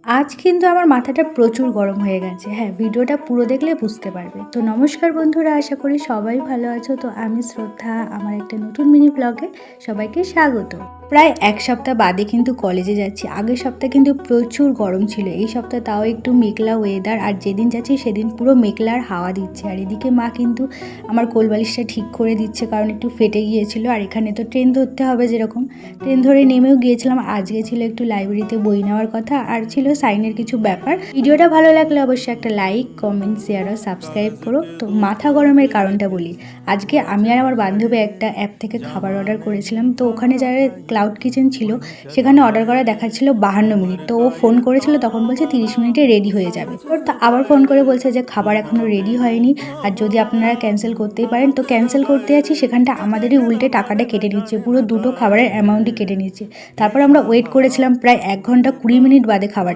আজ কিন্তু আমার মাথাটা প্রচুর গরম হয়ে গেছে। হ্যাঁ, ভিডিওটা পুরো দেখলে বুঝতে পারবে। তো নমস্কার বন্ধুরা, আশা করি সবাই ভালো আছো। তো আমি শ্রদ্ধা, আমার একটা নতুন মিনি ব্লগে সবাইকে স্বাগত। প্রায় ১ সপ্তাহ বাদে কিন্তু কলেজে যাচ্ছি। আগের সপ্তাহে কিন্তু প্রচুর গরম ছিল। এই সপ্তাহে তাও একটু মেঘলা ওয়েদার, আর যেদিন যাচ্ছি সেদিন পুরো মেঘলা আর হাওয়া দিচ্ছে। আর এদিকে মা কিন্তু আমার কোলবালিশটা ঠিক করে দিচ্ছে, কারণ একটু ফেটে গিয়েছিল। আর এখানে তো ট্রেন ধরতে হবে, যেরকম ট্রেন ধরে নেমেও গিয়েছিলাম। আজকে ছিল একটু লাইব্রেরিতে বই নেওয়ার কথা, আর ছিল সাইনের কিছু ব্যাপার। ভিডিওটা ভালো লাগলে অবশ্যই একটা লাইক, কমেন্ট, শেয়ার আর সাবস্ক্রাইব করো। তো মাথা গরমের কারণটা বলি। আজকে আমি আর আমার বান্ধবী একটা অ্যাপ থেকে খাবার অর্ডার করেছিলাম। তো ওখানে যারা ক্লাউড কিচেন ছিল, সেখানে অর্ডার করা দেখাচ্ছিল 52 মিনিট। তো ও ফোন করেছিল, তখন বলছে 30 মিনিটে রেডি হয়ে যাবে। তো আবার ফোন করে বলছে যে খাবার এখনও রেডি হয়নি, আর যদি আপনারা ক্যান্সেল করতেই পারেন। তো ক্যান্সেল করতে যাচ্ছি, সেখানটা আমাদেরই উল্টে টাকাটা কেটে নিচ্ছে, পুরো দুটো খাবারের অ্যামাউন্টই কেটে নিচ্ছে। তারপর আমরা ওয়েট করেছিলাম প্রায় 1 ঘন্টা 20 মিনিট বাদে খাবার।